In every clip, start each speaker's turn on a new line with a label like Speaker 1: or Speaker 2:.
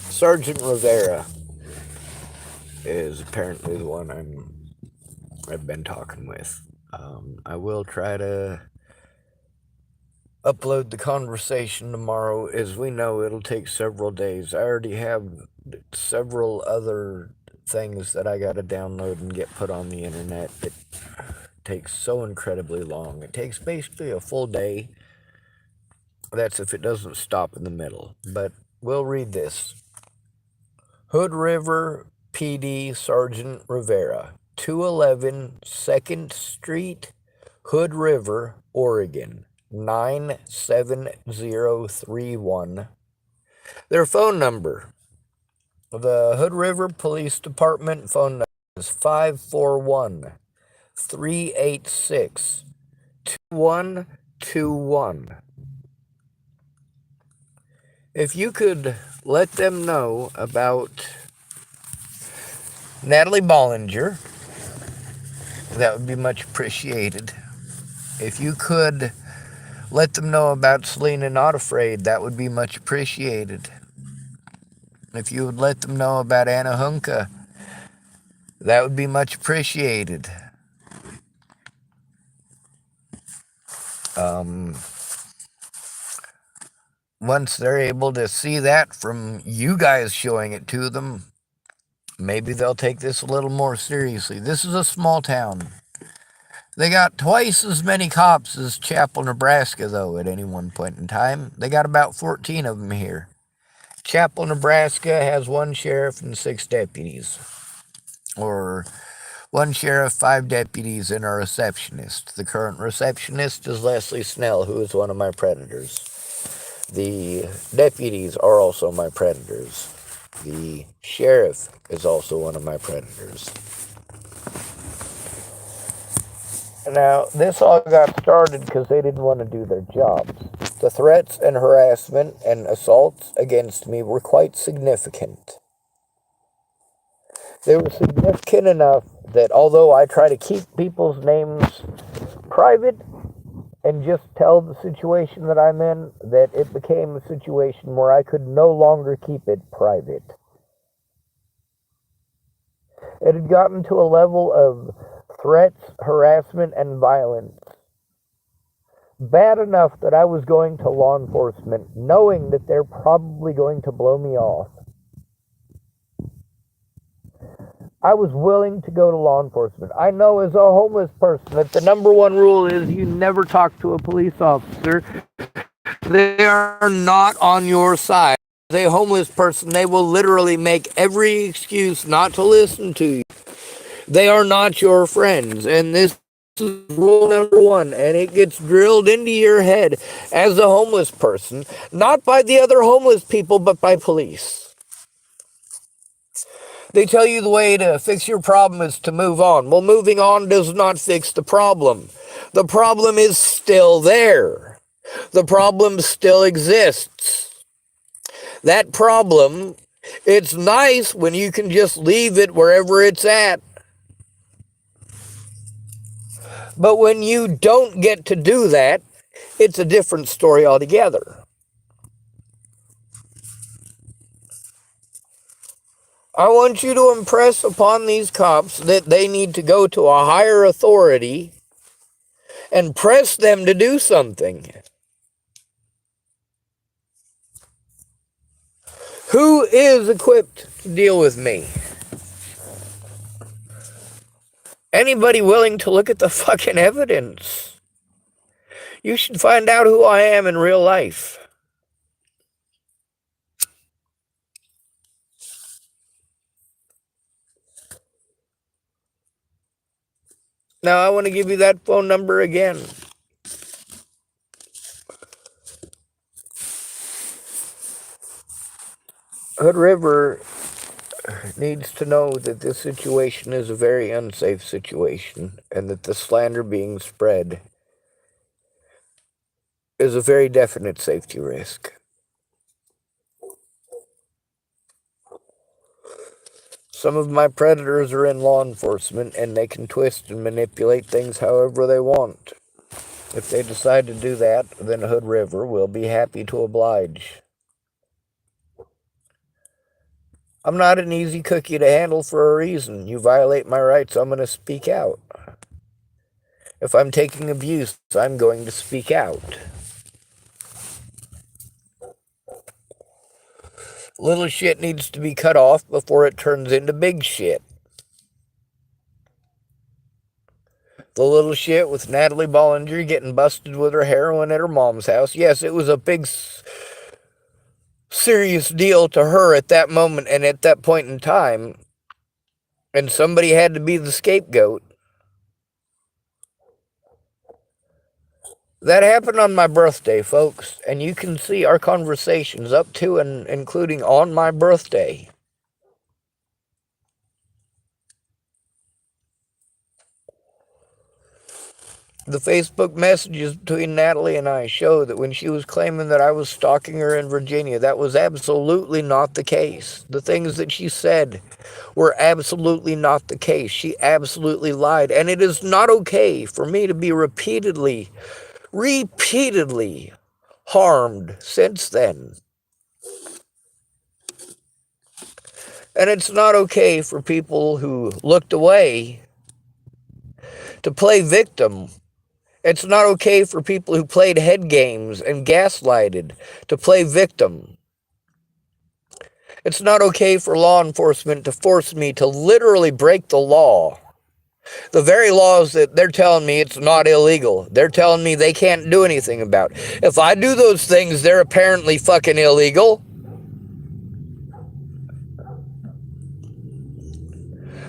Speaker 1: Sergeant Rivera is apparently the one I've been talking with. I will try to upload the conversation tomorrow. As we know, it'll take several days. I already have several other things that I got to download and get put on the internet that takes so incredibly long. It takes basically a full day. That's if it doesn't stop in the middle. But we'll read this. Hood River PD Sergeant Rivera, 211 2nd Street, Hood River, Oregon, 97031. Their phone number. The Hood River Police Department phone number is 541 386 2121. If you could let them know about Natalie Bollinger, that would be much appreciated. If you could let them know about Selena Not Afraid, that would be much appreciated. If you would let them know about Anna Hunka, that would be much appreciated. Once they're able to see that from you guys showing it to them, maybe they'll take this a little more seriously. This is a small town. They got twice as many cops as Chapel, Nebraska, though, at any one point in time. They got about 14 of them here. Chapel, Nebraska has 1 sheriff and 6 deputies. Or 1 sheriff, 5 deputies, and a receptionist. The current receptionist is Leslie Snell, who is one of my predators. The deputies are also my predators. The sheriff is also one of my predators. Now, this all got started because they didn't want to do their jobs. The threats and harassment and assaults against me were quite significant. They were significant enough that although I try to keep people's names private and just tell the situation that I'm in, that it became a situation where I could no longer keep it private. It had gotten to a level of threats, harassment, and violence bad enough that I was going to law enforcement knowing that they're probably going to blow me off. I was willing to go to law enforcement. I know as a homeless person that the number one rule is you never talk to a police officer. They are not on your side. As a homeless person, they will literally make every excuse not to listen to you. They are not your friends, and this is rule number 1, and it gets drilled into your head as a homeless person, not by the other homeless people, but by police. They tell you the way to fix your problem is to move on. Well, moving on does not fix the problem. The problem is still there. The problem still exists. That problem, it's nice when you can just leave it wherever it's at. But when you don't get to do that, it's a different story altogether. I want you to impress upon these cops that they need to go to a higher authority and press them to do something. Who is equipped to deal with me? Anybody willing to look at the fucking evidence? You should find out who I am in real life. Now, I want to give you that phone number again. Hood River needs to know that this situation is a very unsafe situation and that the slander being spread is a very definite safety risk. Some of my predators are in law enforcement and they can twist and manipulate things however they want. If they decide to do that, then Hood River will be happy to oblige. I'm not an easy cookie to handle for a reason. You violate my rights, I'm going to speak out. If I'm taking abuse, I'm going to speak out. Little shit needs to be cut off before it turns into big shit. The little shit with Natalie Bollinger getting busted with her heroin at her mom's house. Yes, it was a big, serious deal to her at that moment and at that point in time. And somebody had to be the scapegoat. That happened on my birthday, folks. And you can see our conversations up to and including on my birthday. The Facebook messages between Natalie and I show that when she was claiming that I was stalking her in Virginia, that was absolutely not the case. The things that she said were absolutely not the case. She absolutely lied. And it is not okay for me to be repeatedly harmed since then. And it's not okay for people who looked away to play victim. It's not okay for people who played head games and gaslighted to play victim. It's not okay for law enforcement to force me to literally break the law. The very laws that they're telling me it's not illegal. They're telling me they can't do anything about. If I do those things, they're apparently fucking illegal.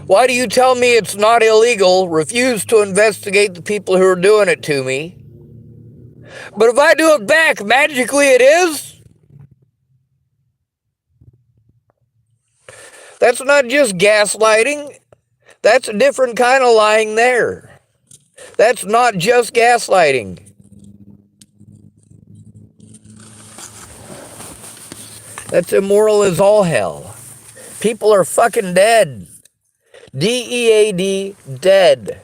Speaker 1: Why do you tell me it's not illegal, refuse to investigate the people who are doing it to me? But if I do it back, magically it is? That's not just gaslighting. That's a different kind of lying there. That's not just gaslighting. That's immoral as all hell. People are fucking dead. D-E-A-D, dead.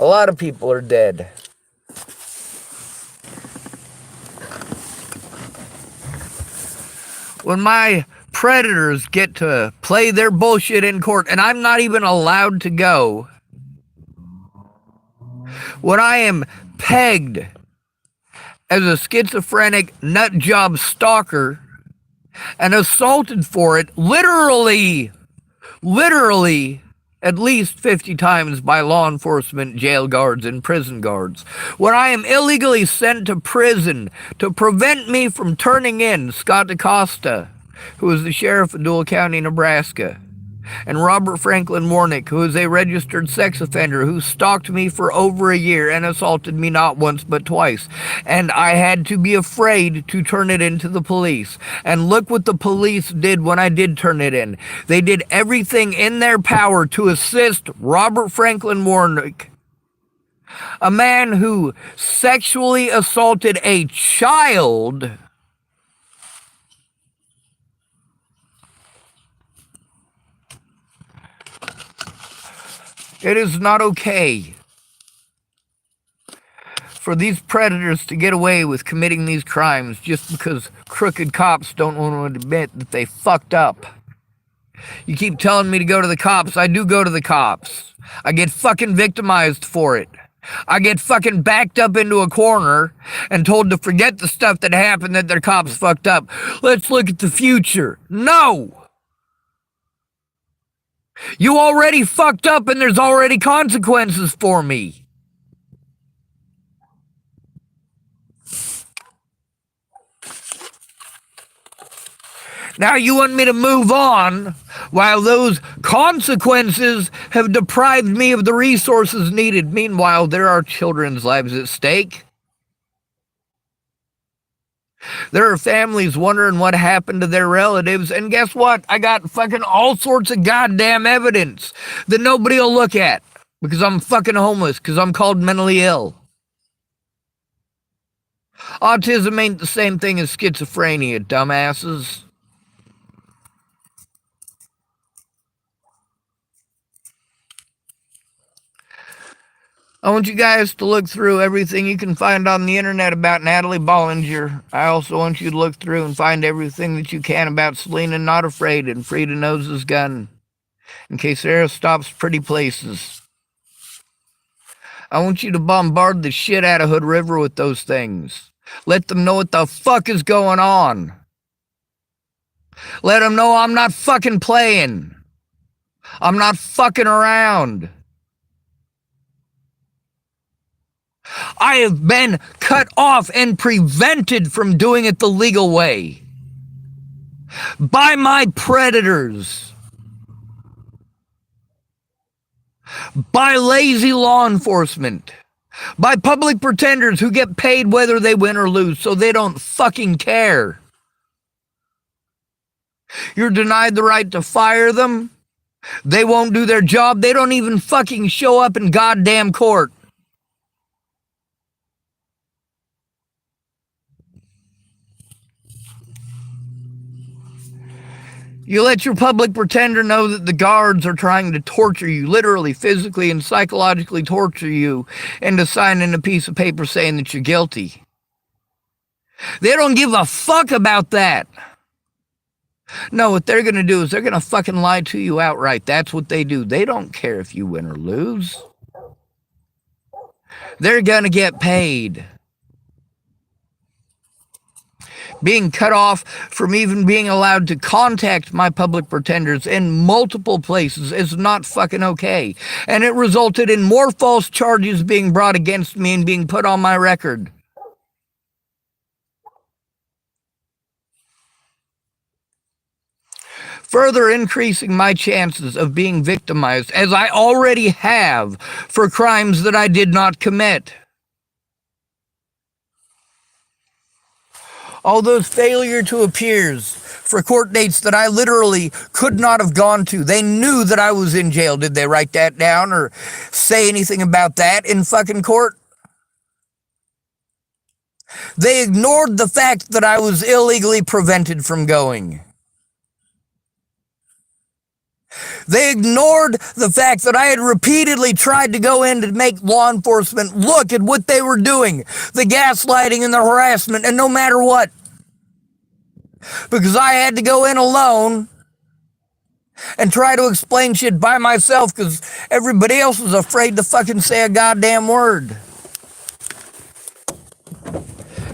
Speaker 1: A lot of people are dead. When my predators get to play their bullshit in court, and I'm not even allowed to go, when I am pegged as a schizophrenic nutjob stalker and assaulted for it, literally, at least 50 times by law enforcement, jail guards, and prison guards. When I am illegally sent to prison to prevent me from turning in Scott DaCosta, who is the sheriff of Dual County, Nebraska, and Robert Franklin Warnick, who is a registered sex offender who stalked me for over a year and assaulted me not once but twice. And I had to be afraid to turn it into the police. And look what the police did when I did turn it in. They did everything in their power to assist Robert Franklin Warnick, a man who sexually assaulted a child. It is not okay for these predators to get away with committing these crimes just because crooked cops don't want to admit that they fucked up. You keep telling me to go to the cops. I do go to the cops. I get fucking victimized for it. I get fucking backed up into a corner and told to forget the stuff that happened, that their cops fucked up. Let's look at the future. No! You already fucked up and there's already consequences for me. Now you want me to move on while those consequences have deprived me of the resources needed. Meanwhile, there are children's lives at stake. There are families wondering what happened to their relatives, and guess what? I got fucking all sorts of goddamn evidence that nobody will look at because I'm fucking homeless, because I'm called mentally ill. Autism ain't the same thing as schizophrenia, dumbasses. I want you guys to look through everything you can find on the internet about Natalie Bollinger. I also want you to look through and find everything that you can about Selena Not Afraid and Frida Knows His Gun, in case Sarah stops pretty places. I want you to bombard the shit out of Hood River with those things. Let them know what the fuck is going on. Let them know I'm not fucking playing. I'm not fucking around. I have been cut off and prevented from doing it the legal way by my predators, by lazy law enforcement, by public pretenders who get paid whether they win or lose, so they don't fucking care. You're denied the right to fire them. They won't do their job. They don't even fucking show up in goddamn court. You let your public pretender know that the guards are trying to torture you, literally, physically, and psychologically torture you, into signing a piece of paper saying that you're guilty. They don't give a fuck about that. No, what they're going to do is they're going to fucking lie to you outright. That's what they do. They don't care if you win or lose. They're going to get paid. Being cut off from even being allowed to contact my public pretenders in multiple places is not fucking okay. And it resulted in more false charges being brought against me and being put on my record. Further increasing my chances of being victimized, as I already have, for crimes that I did not commit. All those failure to appears for court dates that I literally could not have gone to. They knew that I was in jail. Did they write that down or say anything about that in fucking court? They ignored the fact that I was illegally prevented from going. They ignored the fact that I had repeatedly tried to go in to make law enforcement look at what they were doing, the gaslighting and the harassment, and no matter what. Because I had to go in alone and try to explain shit by myself because everybody else was afraid to fucking say a goddamn word.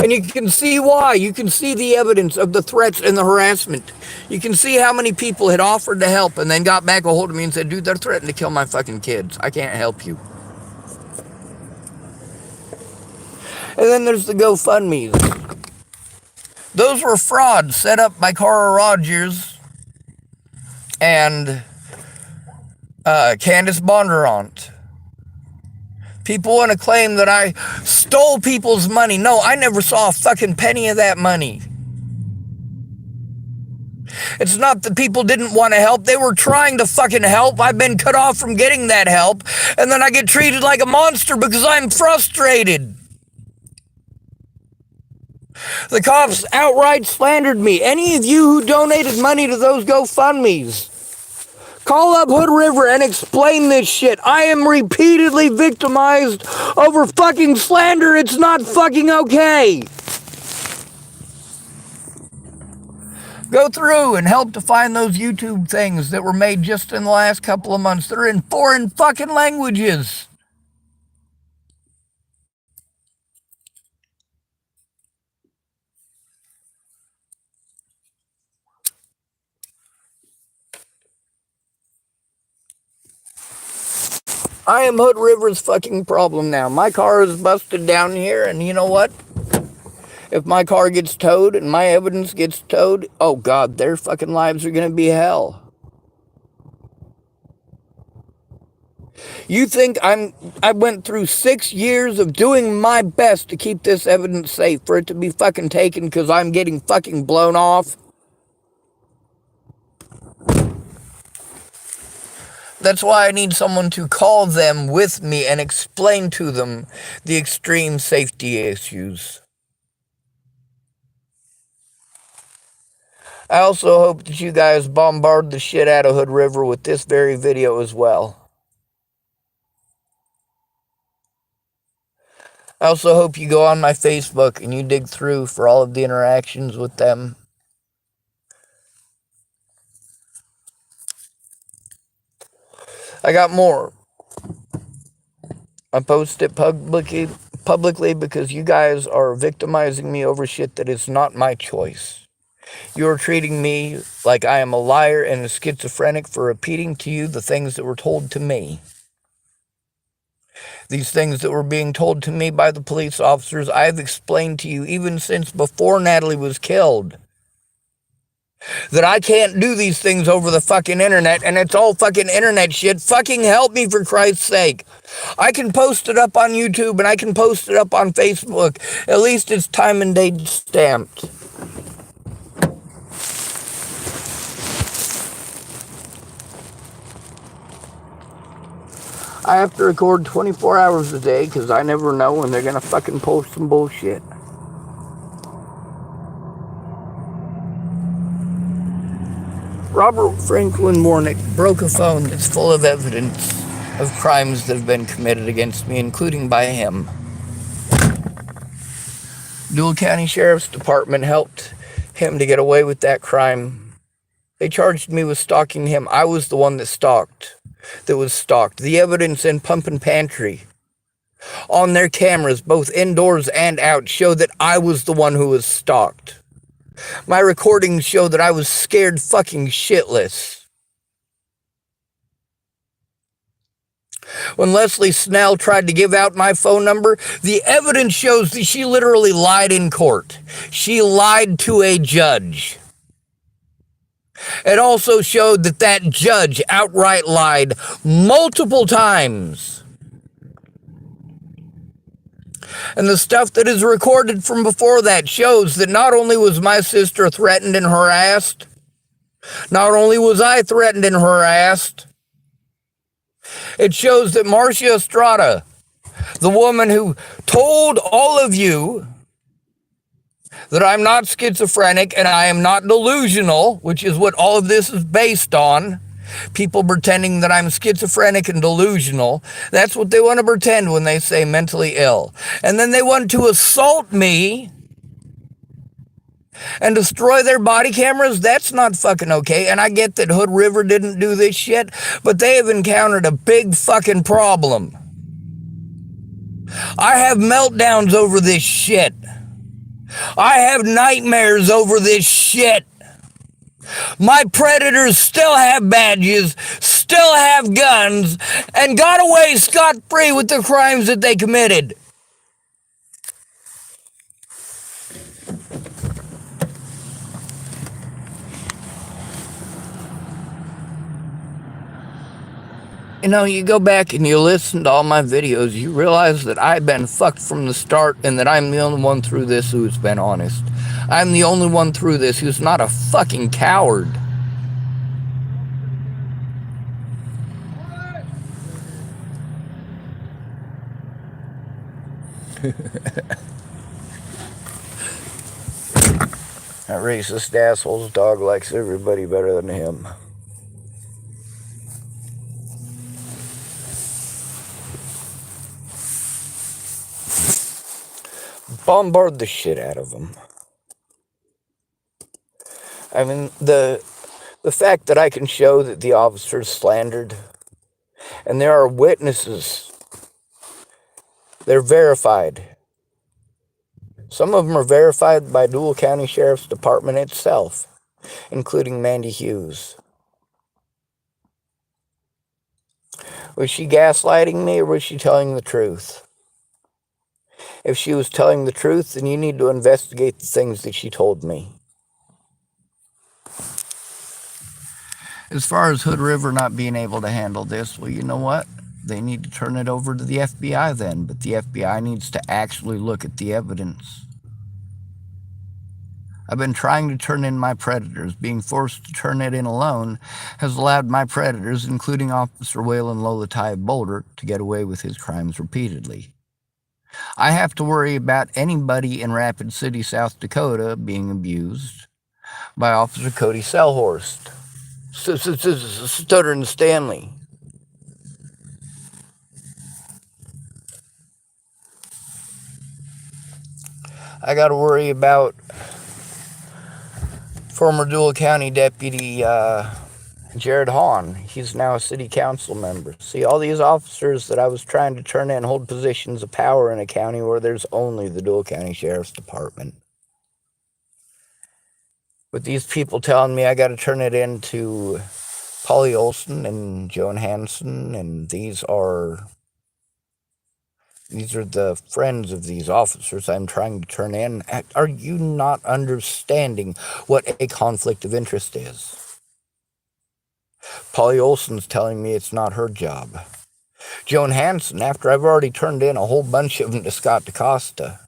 Speaker 1: And you can see why. You can see the evidence of the threats and the harassment. You can see how many people had offered to help and then got back a hold of me and said, dude, they're threatening to kill my fucking kids. I can't help you. And then there's the GoFundMes. Those were frauds set up by Cara Rogers and Candace Bondurant. People want to claim that I stole people's money. No, I never saw a fucking penny of that money. It's not that people didn't want to help. They were trying to fucking help. I've been cut off from getting that help. And then I get treated like a monster because I'm frustrated. The cops outright slandered me. Any of you who donated money to those GoFundMes, call up Hood River and explain this shit. I am repeatedly victimized over fucking slander. It's not fucking okay. Go through and help to find those YouTube things that were made just in the last couple of months that are in foreign fucking languages. I am Hood River's fucking problem now. My car is busted down here, and you know what? If my car gets towed and my evidence gets towed, oh God, their fucking lives are gonna be hell. You think I went through 6 years of doing my best to keep this evidence safe for it to be fucking taken because I'm getting fucking blown off? That's why I need someone to call them with me and explain to them the extreme safety issues. I also hope that you guys bombard the shit out of Hood River with this very video as well. I also hope you go on my Facebook and you dig through for all of the interactions with them. I got more. I post it publicly because you guys are victimizing me over shit that is not my choice. You are treating me like I am a liar and a schizophrenic for repeating to you the things that were told to me. These things that were being told to me by the police officers, I've explained to you even since before Natalie was killed. That I can't do these things over the fucking internet, and it's all fucking internet shit. Fucking help me, for Christ's sake. I can post it up on YouTube and I can post it up on Facebook. At least it's time and date stamped. I have to record 24 hours a day because I never know when they're gonna fucking post some bullshit. Robert Franklin Warnick broke a phone that's full of evidence of crimes that have been committed against me, including by him. Dual County Sheriff's Department helped him to get away with that crime. They charged me with stalking him. I was the one that was stalked. The evidence in Pump and Pantry on their cameras, both indoors and out, show that I was the one who was stalked. My recordings show that I was scared fucking shitless. When Leslie Snell tried to give out my phone number, the evidence shows that she literally lied in court. She lied to a judge. It also showed that that judge outright lied multiple times. And the stuff that is recorded from before that shows that not only was my sister threatened and harassed, not only was I threatened and harassed, it shows that Marcia Estrada, the woman who told all of you that I'm not schizophrenic and I am not delusional, which is what all of this is based on, people pretending that I'm schizophrenic and delusional. That's what they want to pretend when they say mentally ill. And then they want to assault me and destroy their body cameras. That's not fucking okay. And I get that Hood River didn't do this shit, but they have encountered a big fucking problem. I have meltdowns over this shit. I have nightmares over this shit. My predators still have badges, still have guns, and got away scot-free with the crimes that they committed. You know, you go back and you listen to all my videos, you realize that I've been fucked from the start and that I'm the only one through this who's been honest. I'm the only one through this who's not a fucking coward. That racist asshole's dog likes everybody better than him. Bombard the shit out of them. I mean, the fact that I can show that the officers slandered, and there are witnesses, they're verified. Some of them are verified by Dual County Sheriff's Department itself, including Mandy Hughes. Was she gaslighting me or was she telling the truth? If she was telling the truth, then you need to investigate the things that she told me. As far as Hood River not being able to handle this, well, you know what? They need to turn it over to the FBI then, but the FBI needs to actually look at the evidence. I've been trying to turn in my predators. Being forced to turn it in alone has allowed my predators, including Officer Waylon Lolatai Boulder, to get away with his crimes repeatedly. I have to worry about anybody in Rapid City, South Dakota being abused by Officer Cody Selhorst, Stuttering Stanley. I got to worry about former Dual County Deputy Jared Hahn. He's now a city council member. See, all these officers that I was trying to turn in hold positions of power in a county where there's only the Dual County Sheriff's Department. With these people telling me I got to turn it in to Polly Olson and Joan Hansen, and these are the friends of these officers I'm trying to turn in. Are you not understanding what a conflict of interest is? Polly Olson's telling me it's not her job. Joan Hansen, after I've already turned in a whole bunch of them to Scott DaCosta.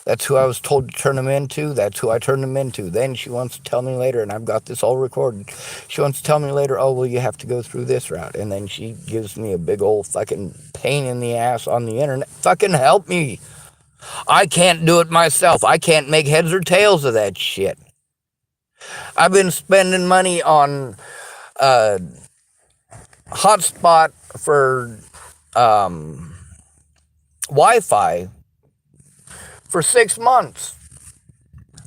Speaker 1: That's who I was told to turn them into. That's who I turned them into. Then she wants to tell me later, and I've got this all recorded. She wants to tell me later, oh, well, you have to go through this route. And then she gives me a big old fucking pain in the ass on the internet. Fucking help me. I can't do it myself. I can't make heads or tails of that shit. I've been spending money on hotspot for Wi-Fi for 6 months.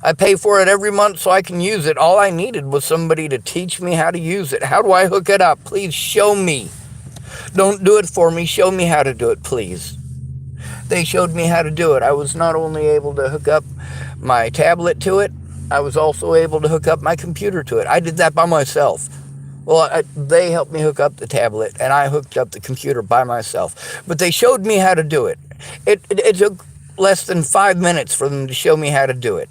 Speaker 1: I pay for it every month so I can use it. All I needed was somebody to teach me how to use it. How do I hook it up? Please show me. Don't do it for me. Show me how to do it, please. They showed me how to do it. I was not only able to hook up my tablet to it, I was also able to hook up my computer to it. I did that by myself. Well, they helped me hook up the tablet, and I hooked up the computer by myself. But they showed me how to do it. It took less than 5 minutes for them to show me how to do it.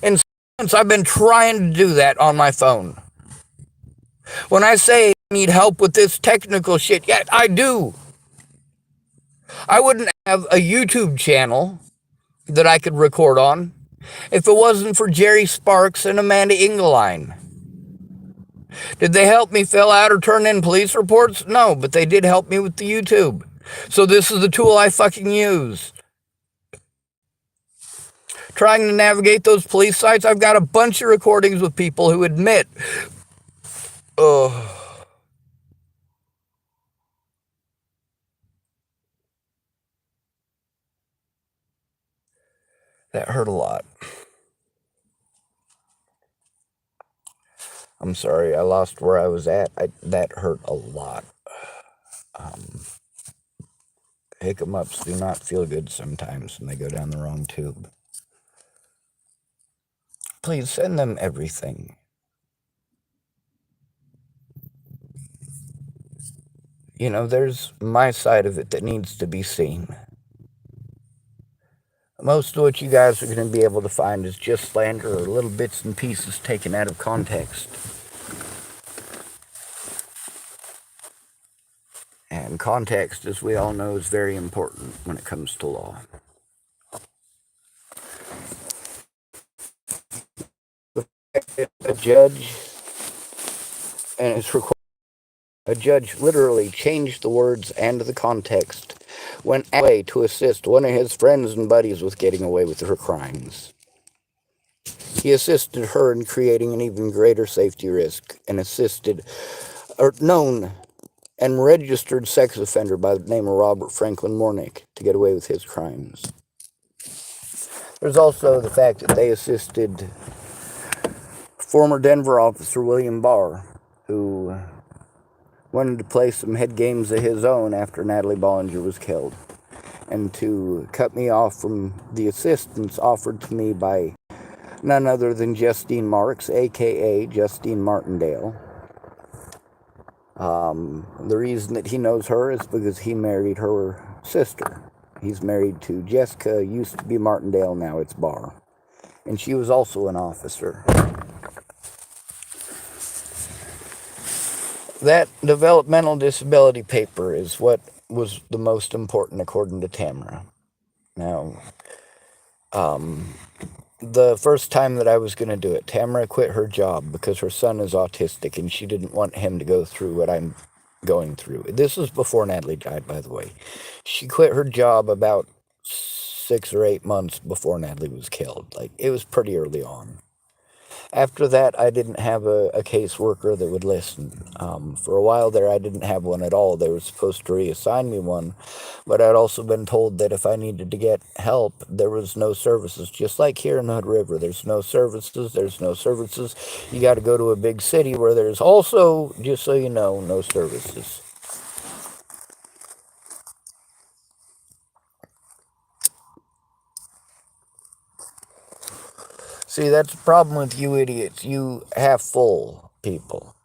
Speaker 1: And since I've been trying to do that on my phone. When I say I need help with this technical shit, yeah, I do. I wouldn't have a YouTube channel that I could record on if it wasn't for Jerry Sparks and Amanda Engeline. Did they help me fill out or turn in police reports? No, but they did help me with the YouTube. So this is the tool I fucking use. Trying to navigate those police sites, I've got a bunch of recordings with people who admit, oh, that hurt a lot. I'm sorry, I lost where I was at. That hurt a lot. Hiccups do not feel good sometimes when they go down the wrong tube. Please send them everything. You know, there's my side of it that needs to be seen. Most of what you guys are going to be able to find is just slander or little bits and pieces taken out of context. And context, as we all know, is very important when it comes to law. The fact that a judge and it's recorded, a judge literally changed the words and the context, went away to assist one of his friends and buddies with getting away with her crimes. He assisted her in creating an even greater safety risk and assisted a known and registered sex offender by the name of Robert Franklin Mornick to get away with his crimes. There's also the fact that they assisted former Denver officer William Barr, who wanted to play some head games of his own after Natalie Bollinger was killed, and to cut me off from the assistance offered to me by none other than Justine Marks, a.k.a. Justine Martindale. The reason that he knows her is because he married her sister. He's married to Jessica, used to be Martindale, now it's Barr. And she was also an officer. That developmental disability paper is what was the most important according to Tamara. Now, the first time that I was going to do it, Tamara quit her job because her son is autistic and she didn't want him to go through what I'm going through. This was before Natalie died, by the way. She quit her job about 6 or 8 months before Natalie was killed. Like, it was pretty early on. After that, I didn't have a caseworker that would listen. For a while there, I didn't have one at all. They were supposed to reassign me one, but I'd also been told that if I needed to get help, there was no services. Just like here in Hood River, there's no services, there's no services. You got to go to a big city where there's also, just so you know, no services. See, that's the problem with you idiots, you half full people.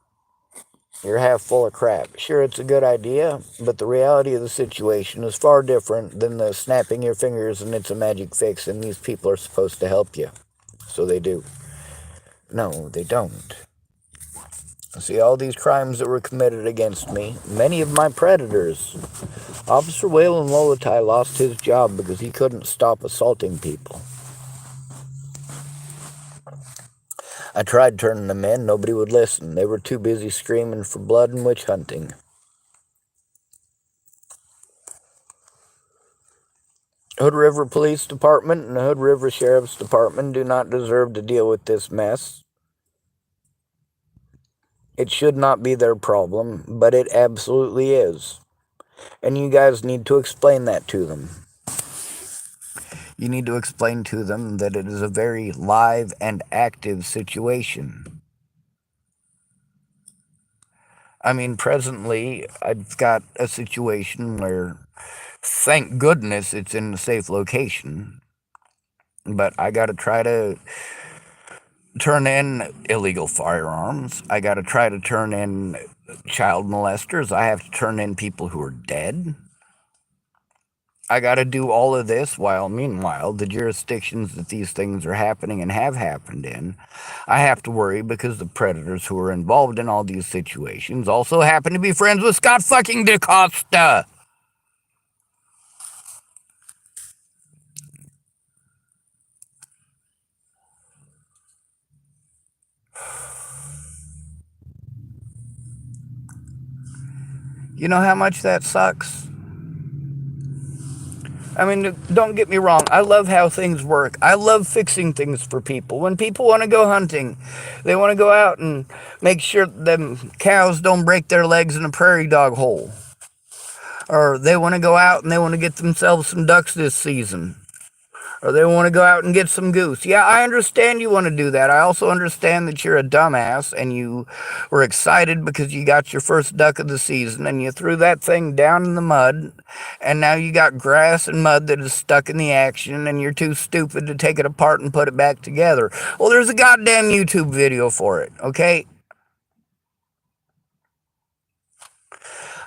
Speaker 1: You're half full of crap. Sure, it's a good idea, but the reality of the situation is far different than the snapping your fingers and it's a magic fix and these people are supposed to help you. So they do. No, they don't. See, all these crimes that were committed against me, many of my predators. Officer Waylon Lolatai lost his job because he couldn't stop assaulting people. I tried turning them in, nobody would listen. They were too busy screaming for blood and witch hunting. Hood River Police Department and the Hood River Sheriff's Department do not deserve to deal with this mess. It should not be their problem, but it absolutely is. And you guys need to explain that to them. You need to explain to them that it is a very live and active situation. I mean, presently, I've got a situation where, thank goodness, it's in a safe location. But I got to try to turn in illegal firearms. I got to try to turn in child molesters. I have to turn in people who are dead. I got to do all of this while, meanwhile, the jurisdictions that these things are happening and have happened in, I have to worry because the predators who are involved in all these situations also happen to be friends with Scott fucking DaCosta. You know how much that sucks? I mean, don't get me wrong. I love how things work. I love fixing things for people. When people want to go hunting, they want to go out and make sure them cows don't break their legs in a prairie dog hole. Or they want to go out and they want to get themselves some ducks this season. Or they want to go out and get some goose. Yeah, I understand you want to do that. I also understand that you're a dumbass and you were excited because you got your first duck of the season and you threw that thing down in the mud and now you got grass and mud that is stuck in the action and you're too stupid to take it apart and put it back together. Well, there's a goddamn YouTube video for it, okay?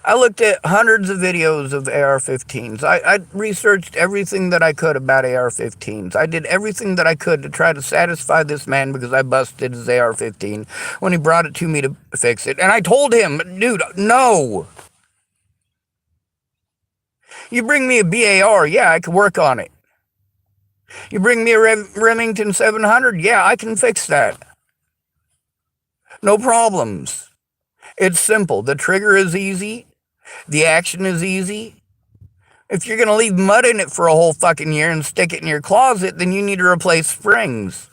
Speaker 1: I looked at hundreds of videos of AR-15s. I researched everything that I could about AR-15s. I did everything that I could to try to satisfy this man because I busted his AR-15 when he brought it to me to fix it. And I told him, dude, no. You bring me a BAR, yeah, I can work on it. You bring me a Remington 700, yeah, I can fix that. No problems. It's simple. The trigger is easy. The action is easy. If you're going to leave mud in it for a whole fucking year and stick it in your closet, then you need to replace springs.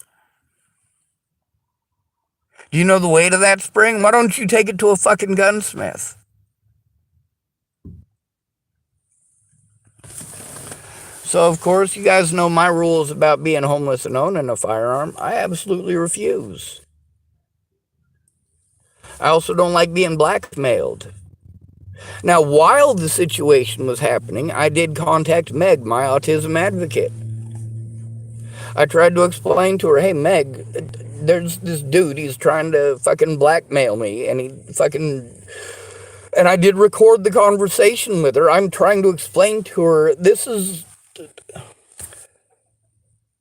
Speaker 1: Do you know the weight of that spring? Why don't you take it to a fucking gunsmith? So, of course, you guys know my rules about being homeless and owning a firearm. I absolutely refuse. I also don't like being blackmailed. Now, while the situation was happening, I did contact Meg, my autism advocate. I tried to explain to her, hey, Meg, there's this dude, he's trying to fucking blackmail me, and and I did record the conversation with her. I'm trying to explain to her, this is,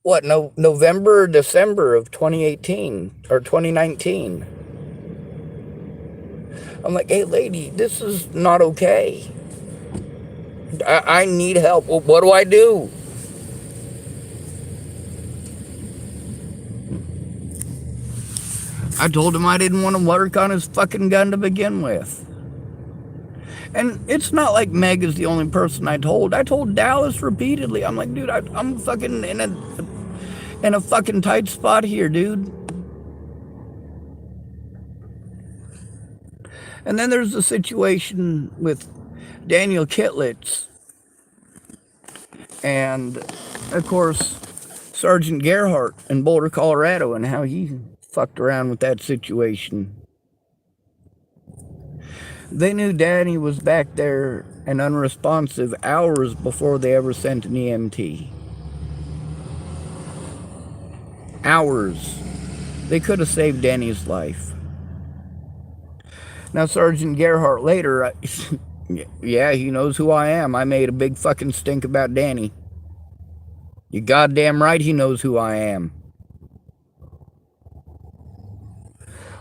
Speaker 1: November or December of 2018, or 2019. I'm like, hey, lady, this is not okay. I need help. Well, what do I do? I told him I didn't want to work on his fucking gun to begin with. And it's not like Meg is the only person I told. I told Dallas repeatedly. I'm like, dude, I'm fucking in a fucking tight spot here, dude. And then there's the situation with Daniel Kitlitz and, of course, Sergeant Gerhardt in Boulder, Colorado, and how he fucked around with that situation. They knew Danny was back there and unresponsive hours before they ever sent an EMT. Hours. They could have saved Danny's life. Now, Sergeant Gerhardt later, yeah, he knows who I am. I made a big fucking stink about Danny. You goddamn right he knows who I am.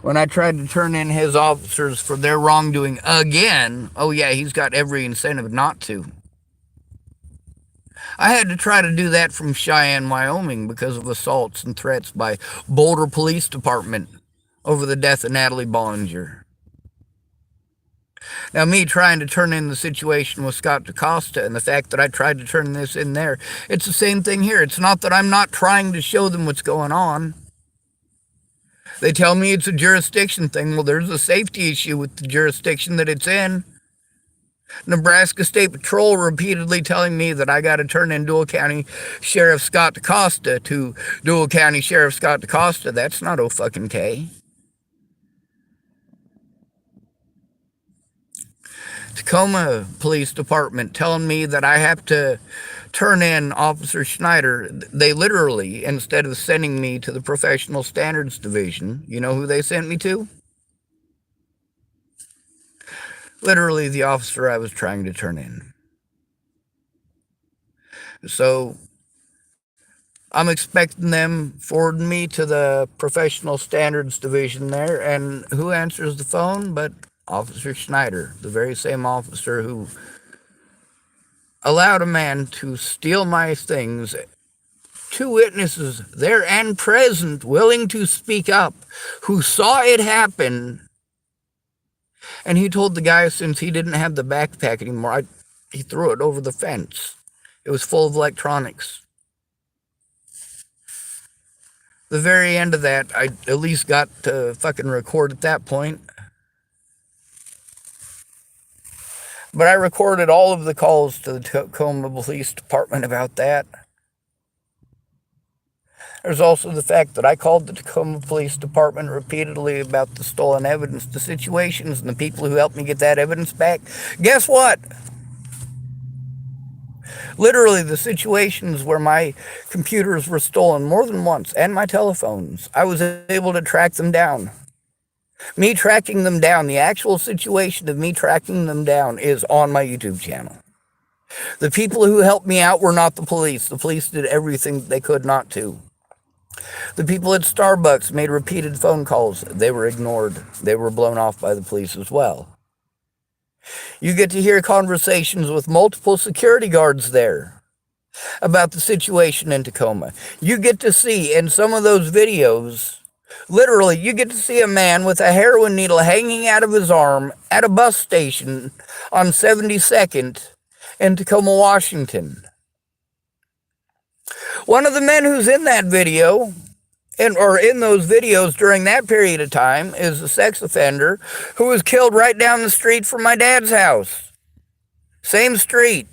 Speaker 1: When I tried to turn in his officers for their wrongdoing again, oh yeah, he's got every incentive not to. I had to try to do that from Cheyenne, Wyoming because of assaults and threats by Boulder Police Department over the death of Natalie Bollinger. Now, me trying to turn in the situation with Scott DaCosta and the fact that I tried to turn this in there, it's the same thing here. It's not that I'm not trying to show them what's going on. They tell me it's a jurisdiction thing. Well, there's a safety issue with the jurisdiction that it's in. Nebraska State Patrol repeatedly telling me that I got to turn in Dual County Sheriff Scott DaCosta to Dual County Sheriff Scott DaCosta. That's not O-fucking-K. Tacoma Police Department telling me that I have to turn in Officer Schneider. They literally, instead of sending me to the Professional Standards Division, you know who they sent me to? Literally the officer I was trying to turn in. So I'm expecting them forwarding me to the Professional Standards Division there, and who answers the phone but Officer Schneider, the very same officer who allowed a man to steal my things. Two witnesses there and present willing to speak up who saw it happen. And he told the guy since he didn't have the backpack anymore, he threw it over the fence. It was full of electronics. The very end of that, I at least got to fucking record at that point. But I recorded all of the calls to the Tacoma Police Department about that. There's also the fact that I called the Tacoma Police Department repeatedly about the stolen evidence, the situations, and the people who helped me get that evidence back. Guess what? Literally, the situations where my computers were stolen more than once, and my telephones, I was able to track them down. Me tracking them down, the actual situation of me tracking them down is on my YouTube channel. The people who helped me out were not the police. The police did everything they could not to. The people at Starbucks made repeated phone calls. They were ignored. They were blown off by the police as well. You get to hear conversations with multiple security guards there about the situation in Tacoma. You get to see in some of those videos, literally, you get to see a man with a heroin needle hanging out of his arm at a bus station on 72nd in Tacoma, Washington. One of the men who's in that video, or in those videos during that period of time, is a sex offender who was killed right down the street from my dad's house. Same street.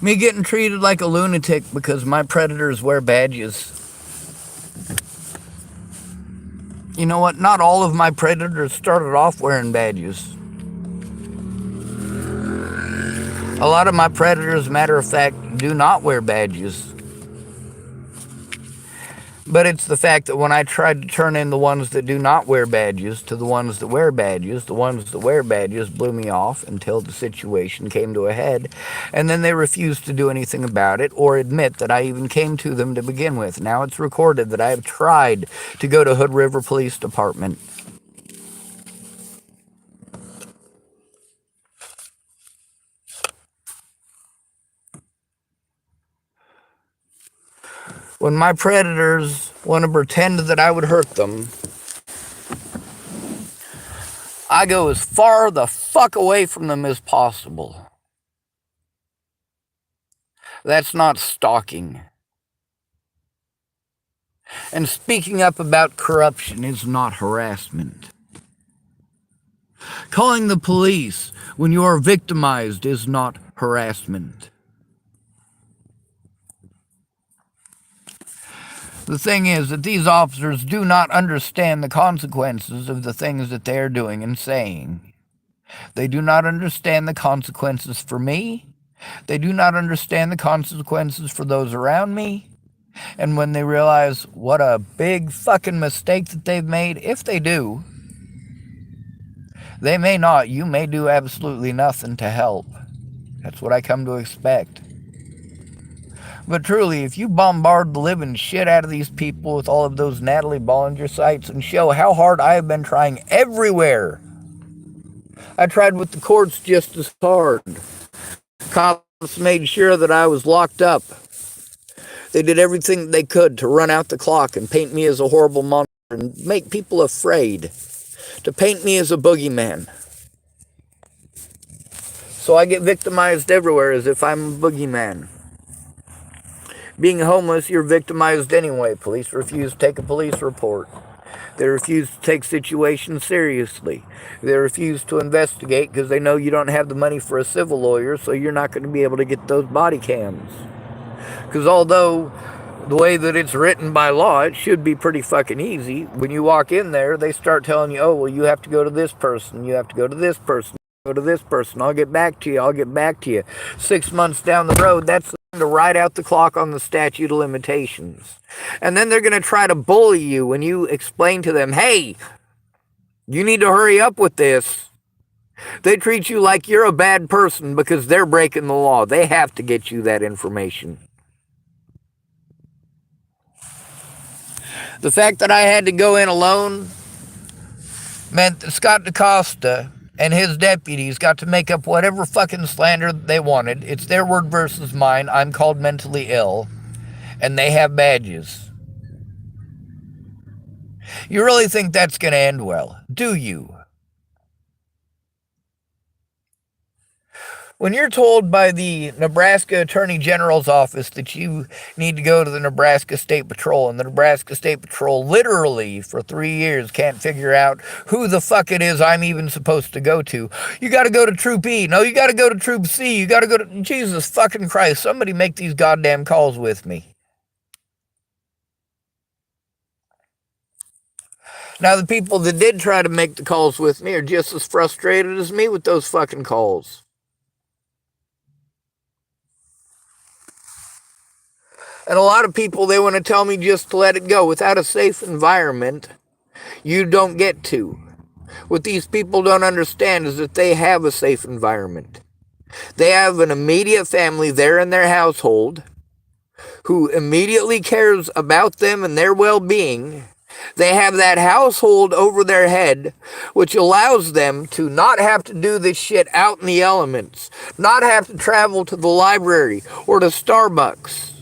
Speaker 1: Me getting treated like a lunatic because my predators wear badges. You know what? Not all of my predators started off wearing badges. A lot of my predators, matter of fact, do not wear badges. But it's the fact that when I tried to turn in the ones that do not wear badges to the ones that wear badges, the ones that wear badges blew me off until the situation came to a head. And then they refused to do anything about it or admit that I even came to them to begin with. Now it's recorded that I have tried to go to Hood River Police Department. When my predators want to pretend that I would hurt them, I go as far the fuck away from them as possible. That's not stalking. And speaking up about corruption is not harassment. Calling the police when you are victimized is not harassment. The thing is that these officers do not understand the consequences of the things that they are doing and saying. They do not understand the consequences for me. They do not understand the consequences for those around me. And when they realize what a big fucking mistake that they've made, if they do, they may not. You may do absolutely nothing to help. That's what I come to expect. But truly, if you bombard the living shit out of these people with all of those Natalie Bollinger sites and show how hard I have been trying everywhere. I tried with the courts just as hard. Cops made sure that I was locked up. They did everything they could to run out the clock and paint me as a horrible monster and make people afraid. To paint me as a boogeyman. So I get victimized everywhere as if I'm a boogeyman. Being homeless, you're victimized anyway. Police refuse to take a police report. They refuse to take situations seriously. They refuse to investigate because they know you don't have the money for a civil lawyer, so you're not going to be able to get those body cams. Because although the way that it's written by law, it should be pretty fucking easy. When you walk in there, they start telling you, oh, well, you have to go to this person. You have to go to this person. Go to this person. I'll get back to you. I'll get back to you. 6 months down the road, that's to write out the clock on the statute of limitations. And then they're going to try to bully you when you explain to them, hey, you need to hurry up with this. They treat you like you're a bad person because they're breaking the law. They have to get you that information. The fact that I had to go in alone meant that Scott DaCosta and his deputies got to make up whatever fucking slander they wanted. It's their word versus mine. I'm called mentally ill. And they have badges. You really think that's going to end well? Do you? When you're told by the Nebraska Attorney General's office that you need to go to the Nebraska State Patrol, and the Nebraska State Patrol literally for 3 years can't figure out who the fuck it is I'm even supposed to go to. You got to go to Troop E. No, you got to go to Troop C. You got to go to... Jesus fucking Christ, somebody make these goddamn calls with me. Now, the people that did try to make the calls with me are just as frustrated as me with those fucking calls. And a lot of people, they want to tell me just to let it go. Without a safe environment, you don't get to. What these people don't understand is that they have a safe environment. They have an immediate family there in their household who immediately cares about them and their well-being. They have that household over their head, which allows them to not have to do this shit out in the elements, not have to travel to the library or to Starbucks.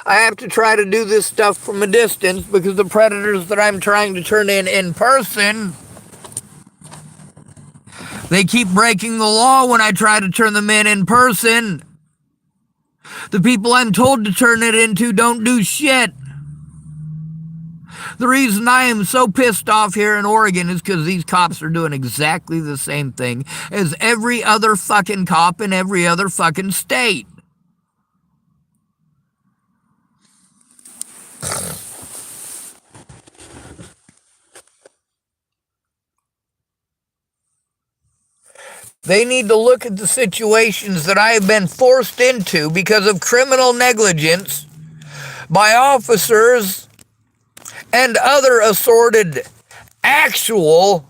Speaker 1: I have to try to do this stuff from a distance because the predators that I'm trying to turn in person, they keep breaking the law when I try to turn them in person. The people I'm told to turn it into don't do shit. The reason I am so pissed off here in Oregon is because these cops are doing exactly the same thing as every other fucking cop in every other fucking state. They need to look at the situations that I have been forced into because of criminal negligence by officers and other assorted actual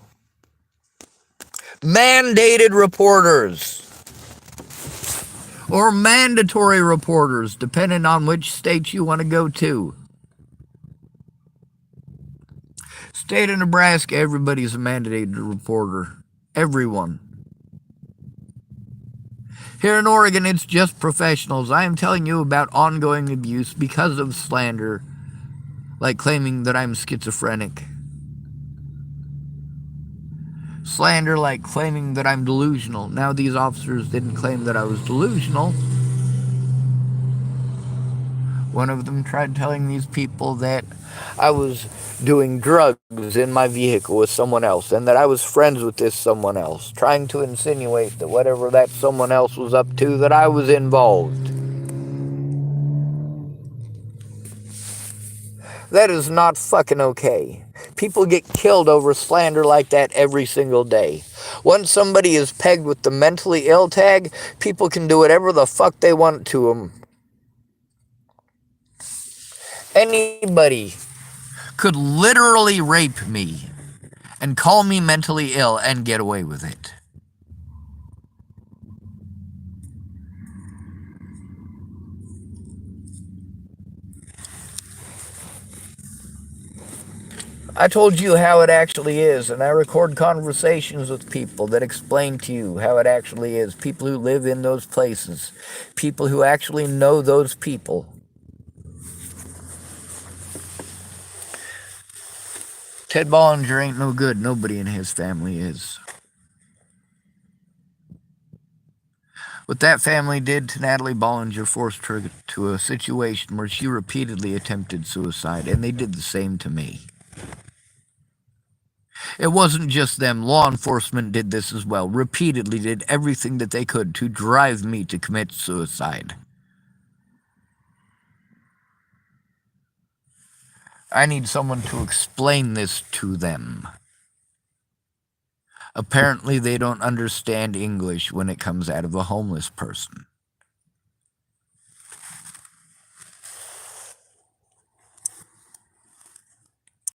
Speaker 1: mandated reporters or mandatory reporters, depending on which state you want to go to. State of Nebraska, everybody's a mandated reporter. Everyone. Here in Oregon, it's just professionals. I am telling you about ongoing abuse because of slander like claiming that I'm schizophrenic. Slander like claiming that I'm delusional. Now, these officers didn't claim that I was delusional. One of them tried telling these people that I was doing drugs in my vehicle with someone else and that I was friends with this someone else, trying to insinuate that whatever that someone else was up to, that I was involved. That is not fucking okay. People get killed over slander like that every single day. Once somebody is pegged with the mentally ill tag, people can do whatever the fuck they want to them. Anybody could literally rape me and call me mentally ill and get away with it. I told you how it actually is, and I record conversations with people that explain to you how it actually is. People who live in those places. People who actually know those people. Ted Bollinger ain't no good. Nobody in his family is. What that family did to Natalie Bollinger forced her to a situation where she repeatedly attempted suicide, and they did the same to me. It wasn't just them. Law enforcement did this as well. Repeatedly did everything that they could to drive me to commit suicide. I need someone to explain this to them. Apparently, they don't understand English when it comes out of a homeless person.